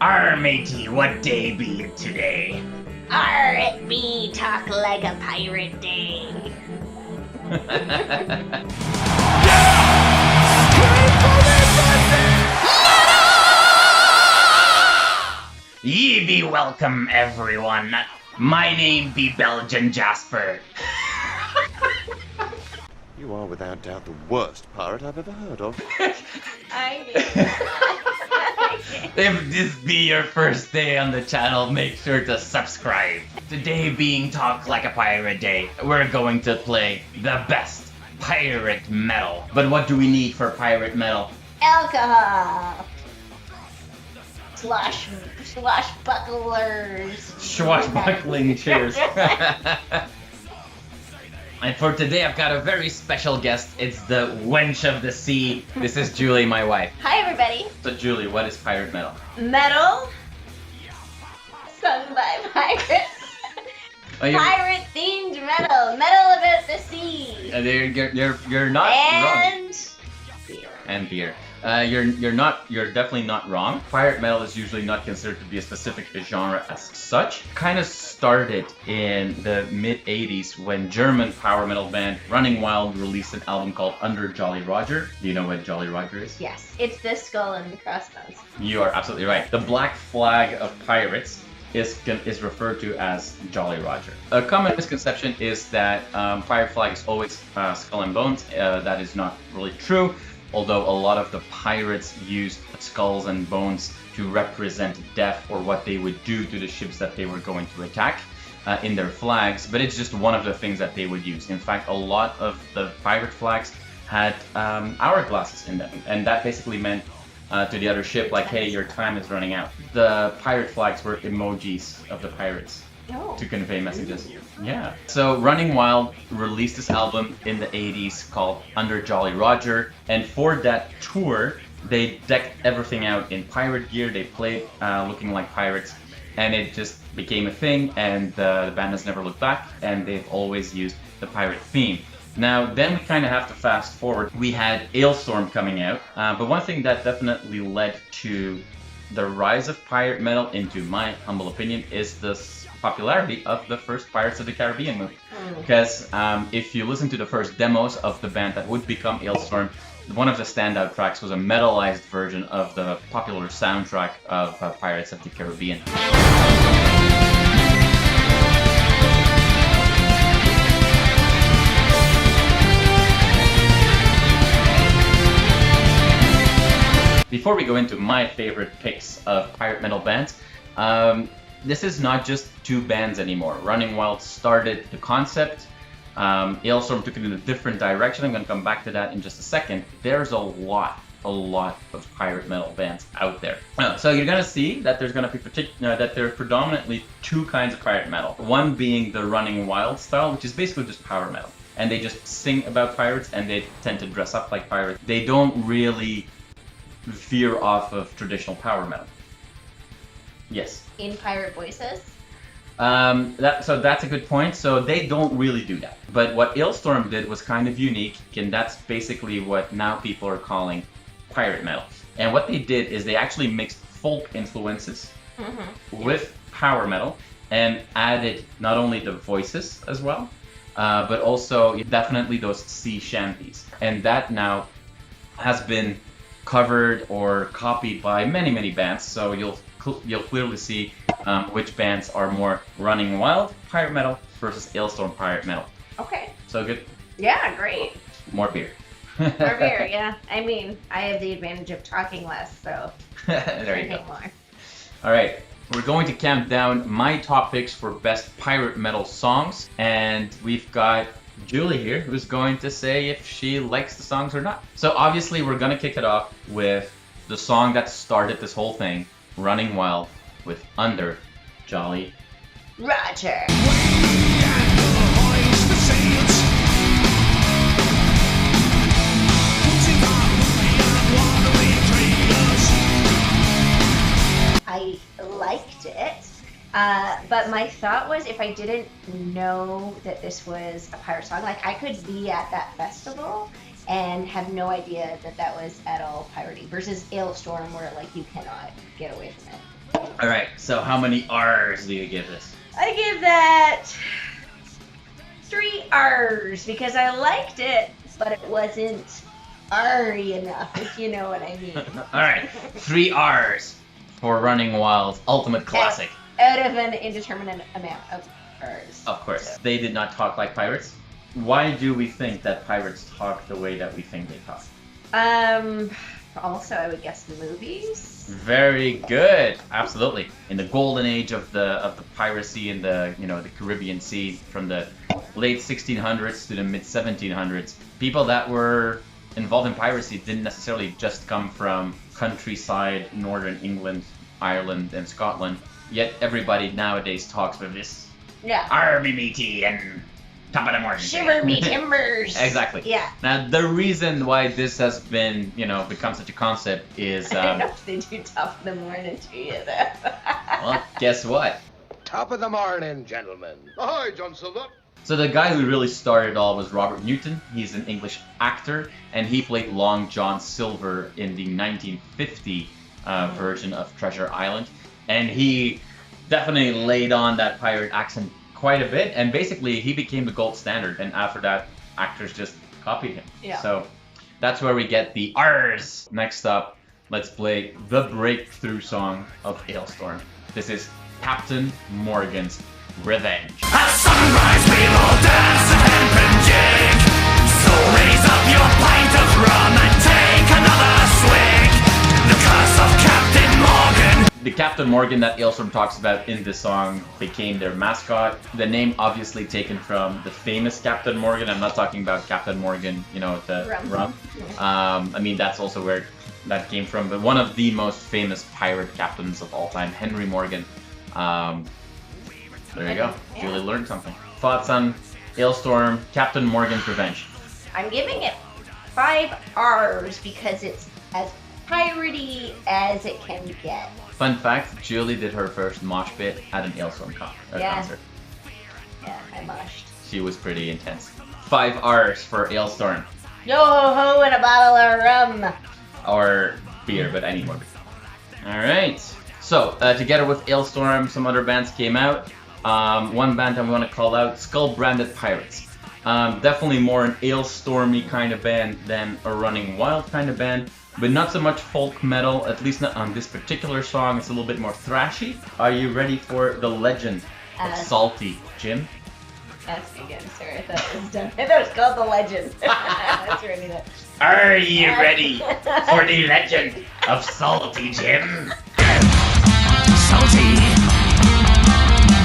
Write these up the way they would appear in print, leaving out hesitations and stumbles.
Arr, matey, what day be it today? Arr, it be talk like a pirate day. Ye be welcome, everyone. My name be Belgian Jasper. You are without doubt the worst pirate I've ever heard of. I did. If this be your first day on the channel, make sure to subscribe. Today being Talk Like a Pirate Day, we're going to play the best pirate metal. But what do we need for pirate metal? Alcohol. Swashbucklers. Swashbuckling cheers. And for today, I've got a very special guest. It's the Wench of the Sea. This is Julie, my wife. Hi, everybody. So, Julie, what is pirate metal? Metal. Sung by pirates. Pirate-themed metal. Metal about the sea. You're not wrong. And beer. And beer. You're definitely not wrong. Pirate metal is usually not considered to be a specific genre as such. Kind of started in the mid 80s when German power metal band Running Wild released an album called Under Jolly Roger. Do you know what Jolly Roger is? Yes, it's the skull and the crossbones. You are absolutely right. The black flag of pirates is referred to as Jolly Roger. A common misconception is that pirate flag is always skull and bones. That is not really true. Although a lot of the pirates used skulls and bones to represent death or what they would do to the ships that they were going to attack in their flags, but it's just one of the things that they would use. In fact, a lot of the pirate flags had hourglasses in them, and that basically meant to the other ship, like, hey, your time is running out. The pirate flags were emojis of the pirates to convey messages. Yeah. So Running Wild released this album in the 80s called Under Jolly Roger, and for that tour, they decked everything out in pirate gear. They played looking like pirates, and it just became a thing, and the band has never looked back, and they've always used the pirate theme. Now, then we kind of have to fast forward. We had Alestorm coming out, but one thing that definitely led to the rise of pirate metal, into my humble opinion, is the popularity of the first Pirates of the Caribbean movie. Because if you listen to the first demos of the band that would become Alestorm, one of the standout tracks was a metalized version of the popular soundtrack of Pirates of the Caribbean. Before we go into my favorite picks of pirate metal bands, this is not just two bands anymore. Running Wild started the concept. Alestorm took it in a different direction. I'm going to come back to that in just a second. There's a lot of pirate metal bands out there. So you're going to see that there's going to be that there are predominantly two kinds of pirate metal. One being the Running Wild style, which is basically just power metal, and they just sing about pirates and they tend to dress up like pirates. They don't really veer off of traditional power metal. Yes. In pirate voices? So that's a good point. So they don't really do that. But what Alestorm did was kind of unique, and that's basically what now people are calling pirate metal. And what they did is they actually mixed folk influences with power metal and added not only the voices as well, but also definitely those sea shanties. And that now has been covered or copied by many bands. So you'll clearly see which bands are more Running Wild pirate metal versus Alestorm pirate metal. Okay. So good? Yeah, great. More beer. More beer, yeah. I mean, I have the advantage of talking less, so there you go. More. All right, we're going to count down my top picks for best pirate metal songs, and we've got Julie here who's going to say if she likes the songs or not. So obviously we're going to kick it off with the song that started this whole thing, Running Wild with Under Jolly Roger. I liked it, but my thought was if I didn't know that this was a pirate song, like I could be at that festival and have no idea that that was at all piratey, versus Alestorm where like you cannot get away from it. All right. So how many R's do you give this? I give that 3 R's because I liked it, but it wasn't R-y enough, if you know what I mean. All right. 3 R's for Running Wild's ultimate classic. Out of an indeterminate amount of R's. Of course. They did not talk like pirates. Why do we think that pirates talk the way that we think they talk? Also, I would guess movies. Very good. Absolutely. In the golden age of the piracy in the the Caribbean Sea, from the late 1600s to the mid 1700s, people that were involved in piracy didn't necessarily just come from countryside northern England, Ireland, and Scotland. Yet everybody nowadays talks with this army meaty and top of the morning. Shiver me timbers. Exactly. Yeah. Now the reason why this has been, become such a concept is. I don't know if they do top of the morning to you though. Well, guess what? Top of the morning, gentlemen. Ahoy, John Silver. So the guy who really started it all was Robert Newton. He's an English actor, and he played Long John Silver in the 1950 version of Treasure Island. And he definitely laid on that pirate accent quite a bit, and basically he became the gold standard, and after that actors just copied him. Yeah. So that's where we get the R's. Next up, let's play the breakthrough song of Alestorm. This is Captain Morgan's Revenge. At sunrise we'll all dance and hemp and jig. So raise up your pint of rum and take another swig. The curse of Captain Morgan. The Captain Morgan that Alestorm talks about in this song became their mascot. The name obviously taken from the famous Captain Morgan. I'm not talking about Captain Morgan, the rum. I mean, that's also where that came from. But one of the most famous pirate captains of all time, Henry Morgan. There you go. Yeah. Julie learned something. Thoughts on Alestorm, Captain Morgan's Revenge? I'm giving it 5 R's because it's as piratey as it can get. Fun fact, Julie did her first mosh pit at an Alestorm concert. Yeah, I mushed. She was pretty intense. 5 R's for Alestorm. Yo ho ho and a bottle of rum. Or beer, but any more beer. Alright. So, together with Alestorm, some other bands came out. One band I want to call out, Skull Branded Pirates. Definitely more an Alestormy kind of band than a Running Wild kind of band, but not so much folk metal, at least not on this particular song. It's a little bit more thrashy. Are you ready for the legend of Salty Jim? That's good. Sorry, I thought it was done. I thought it was called The Legend. That's ready to... Are you ready for the legend of Salty Jim? Salty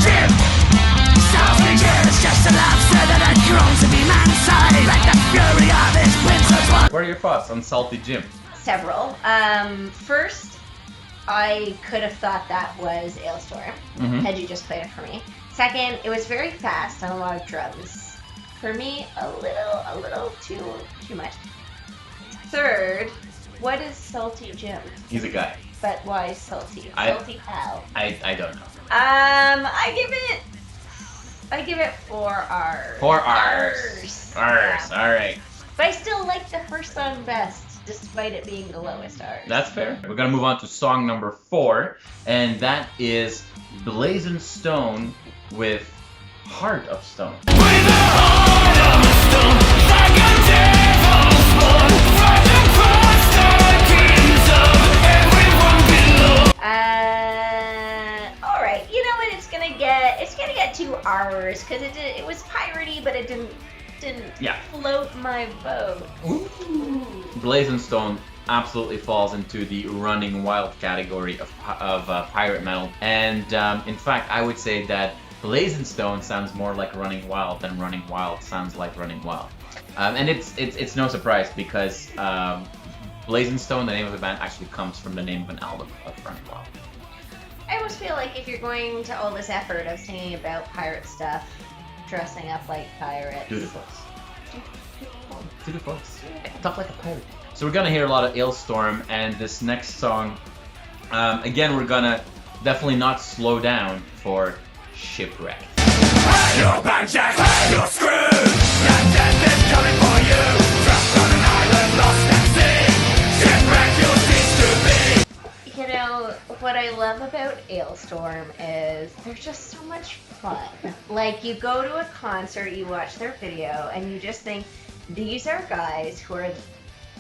Jim. Salty Jim is just a lobster that had grown to be man-sized. Like the fury of his pincers. What are your thoughts on Salty Jim? Several. First, I could have thought that was Alestorm, had you just played it for me. Second, it was very fast on a lot of drums. For me, a little too much. Third, what is Salty Jim? He's a guy. But why salty? Salty how? I don't know. I give it 4 R's. 4 R's. Yeah. Alright. But I still like the first song best, despite it being the lowest R's. That's fair. We're gonna move on to song number 4, and that is Blazing Stone with Heart of Stone. With a heart of stone, like a devil's spawn, fighting past the kings of everyone below. Alright, you know what it's gonna get 2 R's, because it was piratey, but it didn't float my boat. Ooh. Blazing Stone absolutely falls into the Running Wild category of pirate metal, and in fact I would say that Blazing Stone sounds more like Running Wild than Running Wild sounds like Running Wild. And it's no surprise because Blazing Stone, the name of the band, actually comes from the name of an album of Running Wild. I almost feel like if you're going to all this effort of singing about pirate stuff, dressing up like pirates. Do the voice. Do the voice. Talk like a pirate. So we're gonna hear a lot of Alestorm, and this next song, again, we're gonna definitely not slow down for Shipwreck. You're bankjack, you're screwed. That death is coming for you. Trapped on an island, lost at sea. Shipwreck you'll cease to be. You know, what I love about Alestorm is they're just so much fun. Like, you go to a concert, you watch their video, and you just think, these are guys who are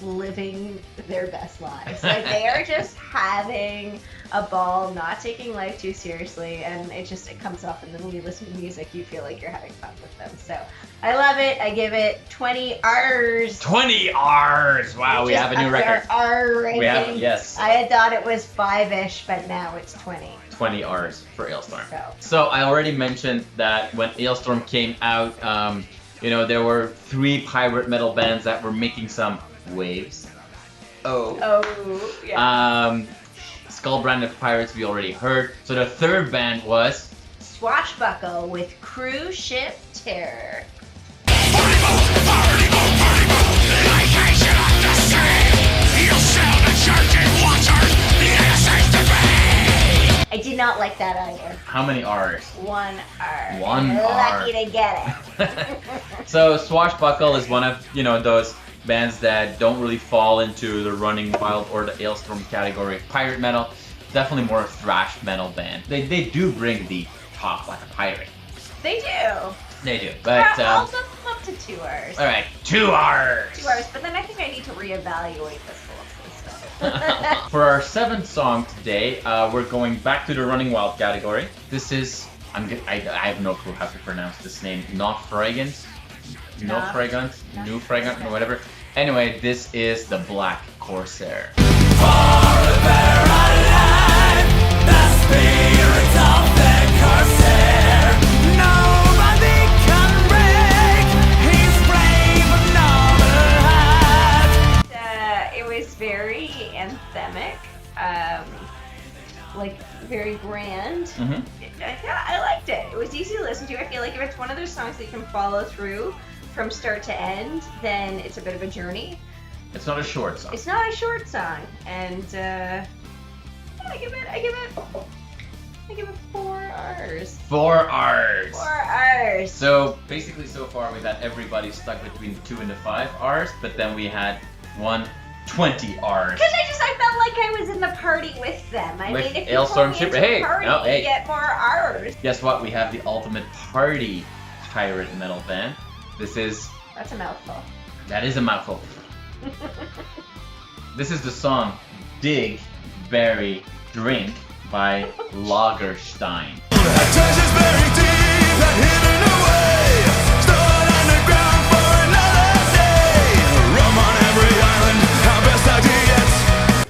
living their best lives. Like, they are just having a ball, not taking life too seriously, and it comes off, and then when you listen to music, you feel like you're having fun with them. So I love it. I give it 20 R's. 20 R's! Wow, we have a new record. R ranking. We have, yes. I had thought it was 5-ish, but now it's 20. 20 R's for Alestorm. So I already mentioned that when Alestorm came out, there were 3 pirate metal bands that were making some waves. Oh, yeah. Skull-branded pirates we already heard. So the third band was Swashbuckle with Cruise Ship Terror. I did not like that either. How many R's? 1 R. 1 R. Lucky to get it. So Swashbuckle is one of, those bands that don't really fall into the Running Wild or the Alestorm category. Pirate metal, definitely more a thrash metal band. They do bring the talk like a pirate. They do. They do, but I'll bump them up to 2 R's. all right, 2 R's. 2 R's, but then I think I need to reevaluate this whole system. For our 7th song today, we're going back to the Running Wild category. This is I have no clue how to pronounce this name. Not Fragrance. No Fragrance, New Fragrance, or whatever. Anyway, this is the Black Corsair. It was very anthemic, like very grand. Mm-hmm. I liked it. It was easy to listen to. I feel like if it's one of those songs that you can follow through from start to end, then it's a bit of a journey. It's not a short song. It's not a short song, and I give it 4 R's. 4 R's. 4 R's. So basically, so far we've had everybody stuck between the 2 and the 5 R's, but then we had 20 R's. Because I felt like I was in the party with them. I With mean, if you Alestorm pull me into Shipper. a party, Hey. you get more R's. Guess what? We have the ultimate party pirate metal band. That's a mouthful. That is a mouthful. This is the song Dig, Bury, Drink by Lagerstein.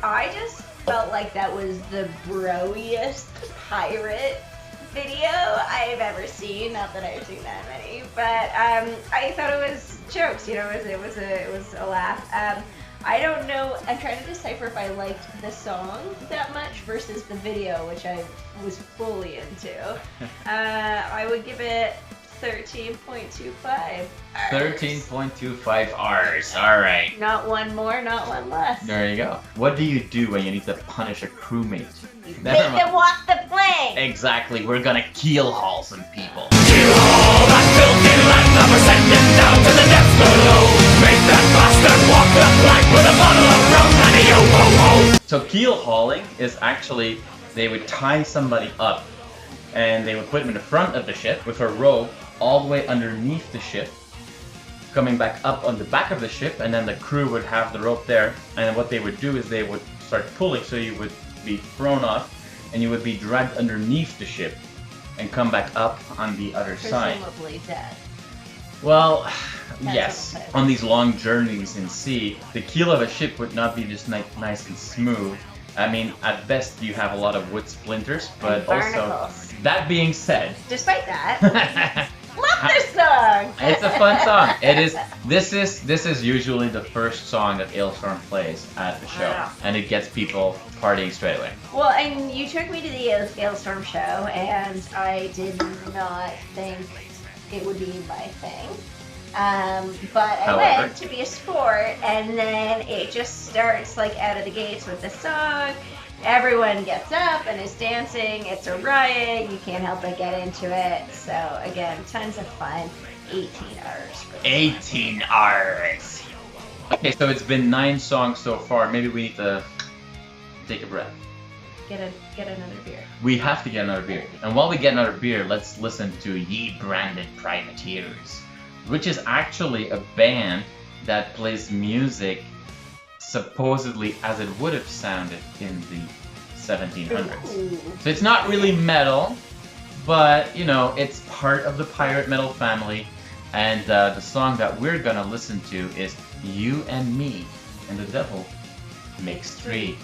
I just felt like that was the broiest pirate video I've ever seen. Not that I've seen that many, but I thought it was jokes. It was a laugh. I don't know. I'm trying to decipher if I liked the song that much versus the video, which I was fully into. I would give it 13.25 Rs. 13.25 R's. All right. Not one more, not one less. There you go. What do you do when you need to punish a crewmate? Make them walk the plank. Exactly. We're gonna keel haul some people. Kill all that filthy landlubber, send him down to the depths below. Make that bastard walk the plank with a bottle of rum and a yo-ho-ho. So keel hauling is actually, they would tie somebody up and they would put them in the front of the ship with a rope all the way underneath the ship, coming back up on the back of the ship, and then the crew would have the rope there, and what they would do is they would start pulling, so you would be thrown off and you would be dragged underneath the ship and come back up on the other side. Presumably dead. Well, That's yes, what it says. on these long journeys in sea, the keel of a ship would not be just nice and smooth. I mean, at best you have a lot of wood splinters, but And also, barnacles. that being said, Despite that, love this song. it's a fun song. It is. This is usually the first song that Alestorm plays at the show, Wow. and it gets people partying straight away. Well, and you took me to the Alestorm show, and I did not think it would be my thing. But I However. went to be a sport, and then it just starts like out of the gates with the song. Everyone gets up and is dancing. It's a riot. You can't help but get into it. So again, tons of fun. 18 hours. For this 18 R's. Okay, so it's been 9 songs so far. Maybe we need to take a breath. get another beer. We have to get another beer. And while we get another beer, let's listen to Ye Branded Privateers, which is actually a band that plays music supposedly as it would have sounded in the 1700s. Ooh. So it's not really metal, but you know, it's part of the pirate metal family. And the song that we're gonna listen to is You and Me and the Devil Makes Three.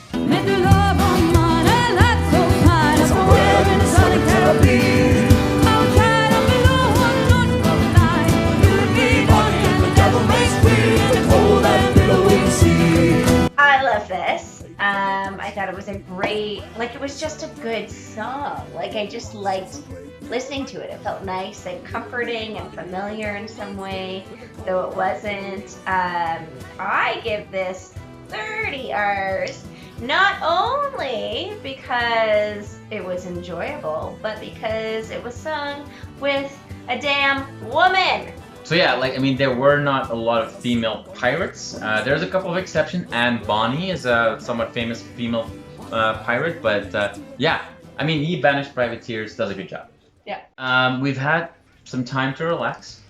I love this. I thought it was a great, like it was just a good song. Like I just liked listening to it. It felt nice and comforting and familiar in some way, though it wasn't. I give this 30 R's, not only because it was enjoyable, but because it was sung with a damn woman. So yeah, like I mean, there were not a lot of female pirates. There's a couple of exceptions. Anne Bonny is a somewhat famous female pirate, but yeah, I mean, Ye Banished Privateers does a good job. Yeah. We've had some time to relax.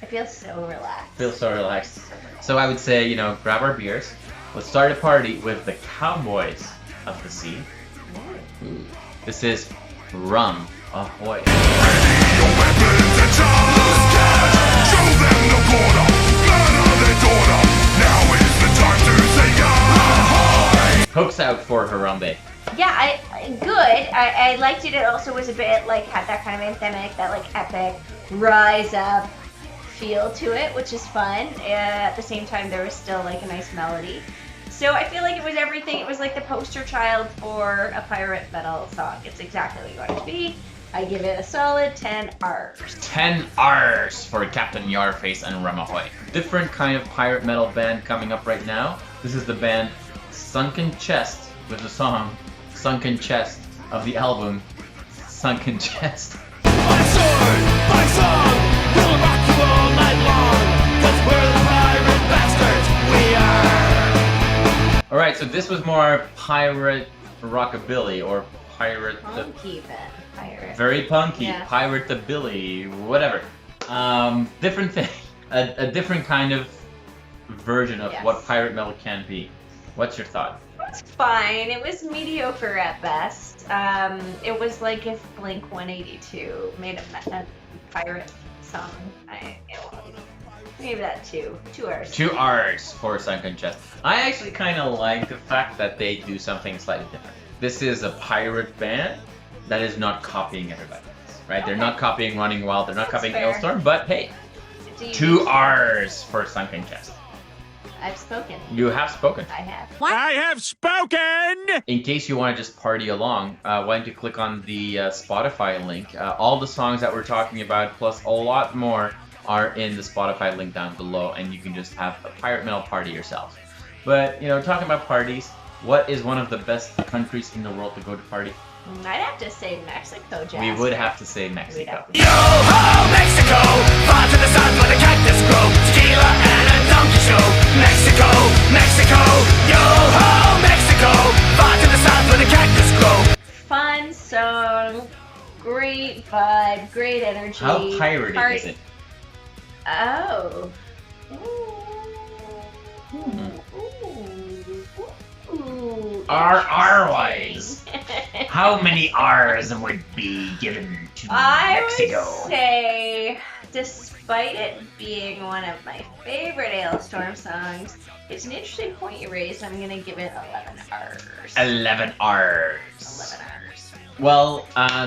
I feel so relaxed. Feel so relaxed. So I would say, you know, grab our beers. Let's start a party with the Cowboys of the Sea. Ooh. This is Rum Ahoy. Hooks out for Harambe. Yeah, good. I liked it. It also was a bit like had that kind of anthemic, that like epic rise up feel to it, which is fun. At the same time, there was still like a nice melody. So I feel like it was everything. It was like the poster child for a pirate metal song. It's exactly what you want it to be. I give it a solid 10 R's. 10 R's for Captain Yarface and Rumahoy. Different kind of pirate metal band coming up right now. This is the band Sunken Chest with the song Sunken Chest of the album Sunken Chest. My sword, my song, will rock you all night long, 'cause we're the pirate bastards, we are. Alright, so this was more pirate rockabilly or pirate... Punky band, pirate. Very punky, Yeah. pirate-abilly, whatever. Different thing. A different kind of version of Yes. what pirate metal can be. What's your thought? It's fine. It was mediocre at best. It was like if Blink-182 made a pirate song. I gave that 2 R's. 2 R's for Sunken Chest. I actually kind of like the fact that they do something slightly different. This is a pirate band that is not copying everybody else, right? They're Okay. not copying Running Wild, they're not That's copying fair. Alestorm, but hey, Do you- 2 R's for Sunken Chest. I've spoken. You have spoken. I have. I have spoken! In case you want to just party along, why don't you click on the Spotify link. All the songs that we're talking about, plus a lot more, are in the Spotify link down below, and you can just have a pirate metal party yourself. But, you know, talking about parties, what is one of the best countries in the world to go to party? I'd have to say Mexico, Jasper. We would have to say Mexico. Yo ho, Mexico! Far to the south where the cactus grow, tequila and a donkey show. Mexico, Mexico! Yo ho, Mexico! Far to the south where the cactus grow. Fun song, great vibe, great energy. How pirated is it? Oh. Ooh. R-wise. How many R's would be given to I Mexico? would say, despite it being one of my favorite Alestorm songs, it's an interesting point you raised. I'm gonna give it 11 R's. 11 R's. 11 R's. Well,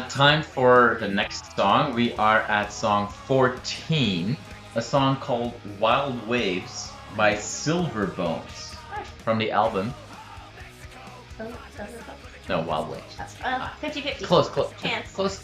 time for the next song. We are at song 14, a song called Wild Waves by Silverbones from the album. No, Wild Waves. 50-50. Close. Chance. Close.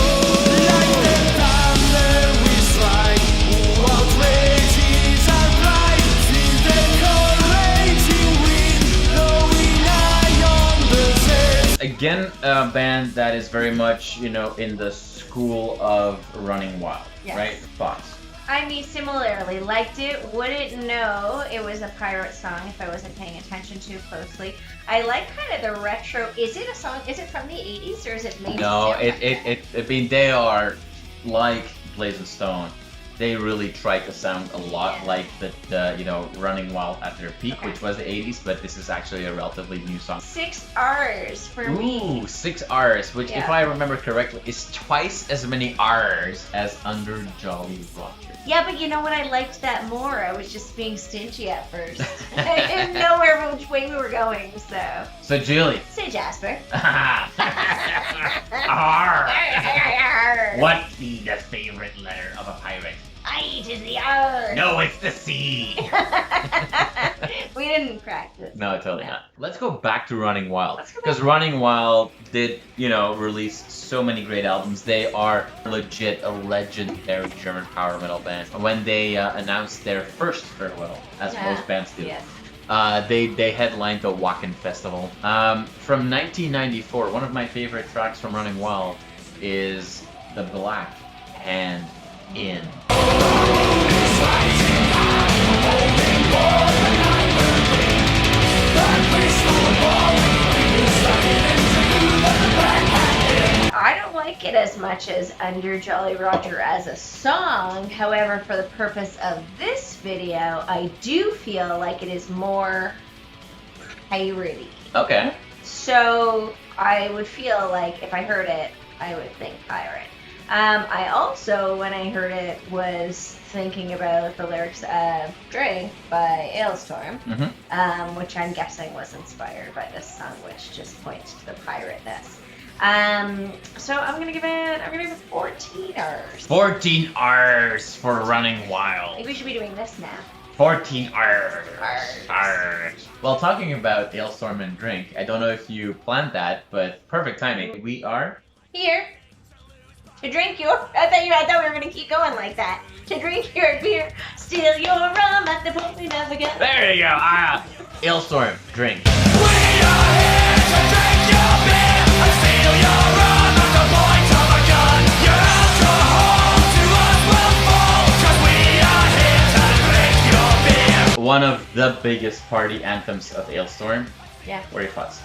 Again, a band that is very much, you know, in the school of Running Wild, Yes. right? Thoughts? I mean, similarly, liked it. Wouldn't know it was a pirate song if I wasn't paying attention too closely. I like kind of the retro. Is it a song? Is it from the 80s or is it made? No, I mean, they are like Blazing Stone. They really try to sound a lot like the you know, Running Wild at their peak, which was the 80s, but this is actually a relatively new song. 6 R's for me. Ooh, 6 R's, which if I remember correctly is twice as many R's as Under Jolly Roger. Yeah, but you know what? I liked that more. I was just being stingy at first. I didn't know which way we were going, so. So Julie. Say Jasper. R. What is the favorite letter of a pirate? I to the R. No, it's the C. We didn't practice. No, totally not. Let's go back to Running Wild. Because Running Wild did, you know, release so many great albums. They are legit a legendary German power metal band. When they announced their first farewell, as most bands do, they headlined the Wacken Festival. From 1994, one of my favorite tracks from Running Wild is The Black Hand In. I don't like it as much as Under Jolly Roger as a song. However, for the purpose of this video, I do feel like it is more piratey. Okay. So I would feel like if I heard it, I would think pirate. I also, when I heard it, was thinking about the lyrics of Drink by Alestorm, which I'm guessing was inspired by this song, which just points to the pirateness. So I'm gonna give it 14 R's. 14 R's for Running Wild. I think we should be doing this now. 14 R's. R's. Well, talking about Alestorm and Drink, I don't know if you planned that, but perfect timing. We are here to drink your. I thought we were gonna keep going like that. To drink your beer, steal your rum at the point we never get. There you go. Alestorm, Drink. We are here to drink your beer and steal your rum at the point of a gun. Your alcohol to us will fall, 'cause we are here to drink your beer. One of the biggest party anthems of Alestorm. Yeah. What are your thoughts?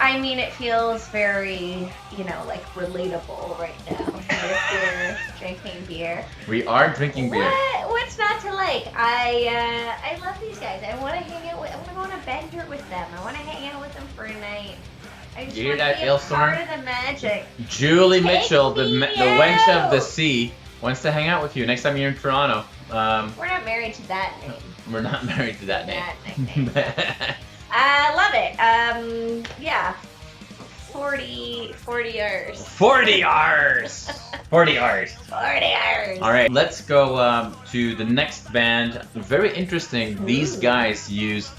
I mean, it feels very, you know, like relatable right now. If you're drinking beer. We are drinking beer. What's not to like? I love these guys. I want to hang out with. I want to go on a bender with them. I want to hang out with them for a night. I just You hear want that, to be Alestorm? a part of the magic. Julie Take Mitchell, the me wench of out. the sea, wants to hang out with you next time you're in Toronto. We're not married to that name. We're not married to that name. That nickname. I love it. Yeah. 40 R's. 40 R's. 40 R's. 40 R's. All right, let's go to the next band. Very interesting. These guys use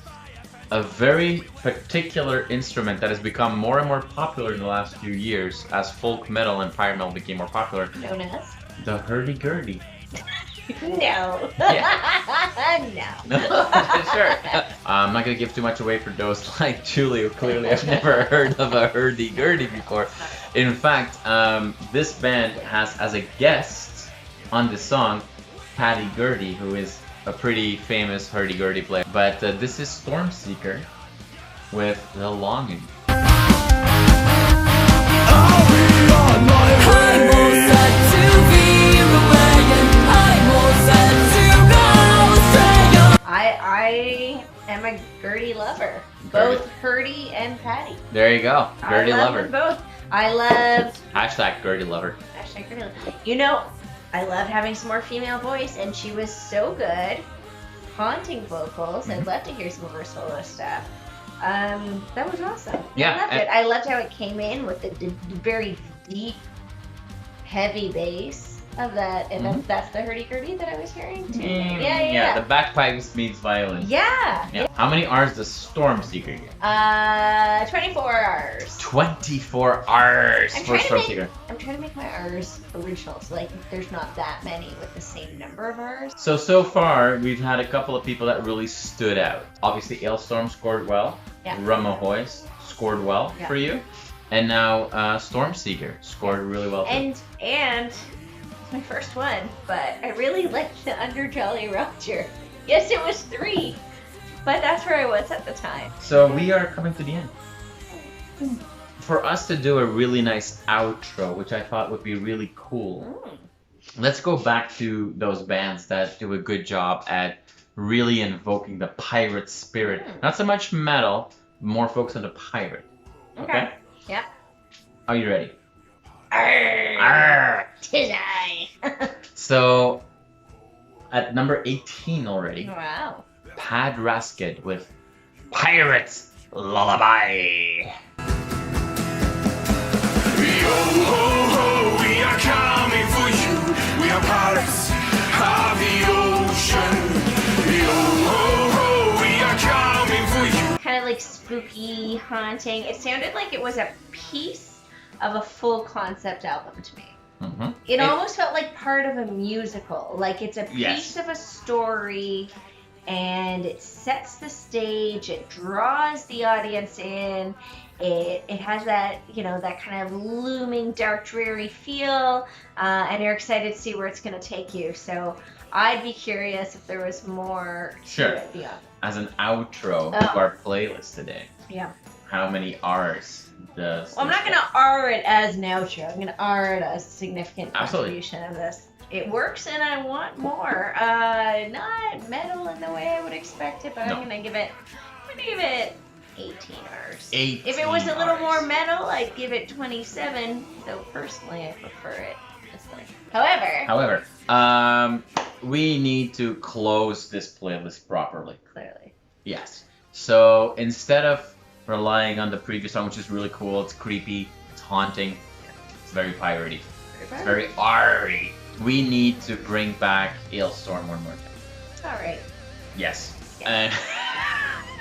a very particular instrument that has become more and more popular in the last few years as folk metal and pirate metal became more popular. Known as? The hurdy-gurdy. No. No. Sure. I'm not gonna give too much away for those like Julie, who clearly have never heard of a hurdy-gurdy before. In fact, this band has as a guest on the song Paddy Gurdy, who is a pretty famous hurdy-gurdy player. But this is Stormseeker with The Longing. I am a Gertie lover. Both Hurdy and Patty. There you go. Gertie I love lover. them both. I love Hashtag Gertie lover. hashtag Gertie lover. You know, I love having some more female voice, and she was so good. Haunting vocals. I'd love to hear some of her solo stuff. That was awesome. Yeah, I loved it. I loved how it came in with the very deep, heavy bass of that, and that's the hurdy-gurdy that I was hearing too. Yeah. The bagpipes meets violin. Yeah. How many R's does Stormseeker get? 24 R's. 24 R's for Stormseeker. I'm trying to make my R's original, so like there's not that many with the same number of R's. So far, we've had a couple of people that really stood out. Obviously, Alestorm scored well. Yeah. Rumahoy scored well for you. And now Stormseeker scored really well too. And my first one, but I really liked the Under Jolly Roger. Yes, it was 3, but that's where I was at the time. So we are coming to the end. For us to do a really nice outro, which I thought would be really cool, let's go back to those bands that do a good job at really invoking the pirate spirit. Not so much metal, more focused on the pirate. Okay? Yeah. Are you ready? Arr, 'tis I. So, at number 18 already, Wow. Pad Rasket with Pirates Lullaby. Yo ho ho, we are coming for you. We are pirates of the ocean. Yo ho ho, we are coming for you. Kind of like spooky, haunting. It sounded like it was a piece of a full concept album to me. Mm-hmm. It almost felt like part of a musical. Like it's a piece Yes. of a story, and it sets the stage. It draws the audience in. It has that, you know, that kind of looming, dark, dreary feel, and you're excited to see where it's going to take you. So I'd be curious if there was more Sure. to it beyond. As an outro to our playlist today, Yeah. how many R's does... Well, I'm not going to R it as an outro. I'm going to R it as a significant Absolutely. contribution of this. It works, and I want more. Not metal in the way I would expect it, but No. I'm going to give it 18 R's. 18 If it was a little Rs. more metal, I'd give it 27, though personally I prefer it this way. However, We need to close this playlist properly. clearly. Yes. So instead of relying on the previous song, which is really cool, it's creepy, it's haunting, it's very piratey, it's very R-y, we need to bring back Alestorm one more time. All right. Yes. And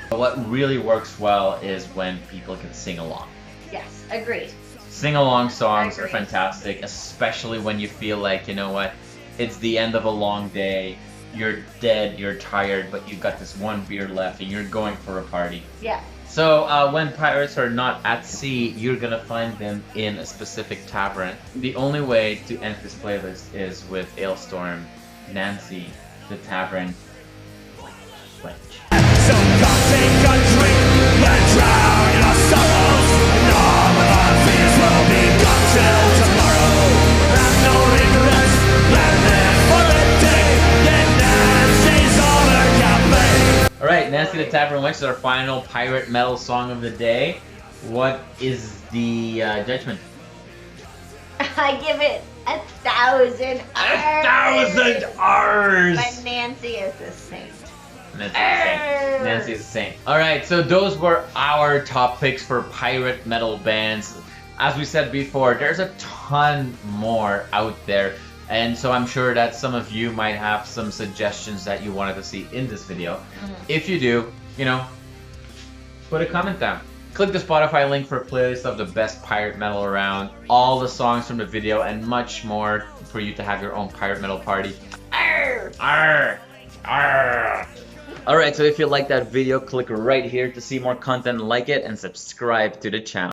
what really works well is when people can sing along. Yes, agreed. Sing-along songs are Agreed. fantastic, especially when you feel like, you know what, it's the end of a long day, you're dead, you're tired, but you've got this one beer left and you're going for a party. Yeah. So when pirates are not at sea, you're gonna find them in a specific tavern. The only way to end this playlist is with Alestorm, Nancy, the tavern, Wench. So come take a drink and drown your sorrows. And all of our fears will be gone till tomorrow. Have no regrets, and live for a day. Then Nancy's all her cafe. Alright, Nancy the Tavern Wench is our final pirate metal song of the day. What is the judgment? I give it 1,000 R's. 1,000 R's! But Nancy is the saint. Nancy is the same. Alright, so those were our top picks for pirate metal bands. As we said before, there's a ton more out there. And so I'm sure that some of you might have some suggestions that you wanted to see in this video. If you do, you know, put a comment down. Click the Spotify link for a playlist of the best pirate metal around, all the songs from the video, and much more for you to have your own pirate metal party. Arr! Arr! Arr! Alright, so if you like that video, click right here to see more content like it and subscribe to the channel.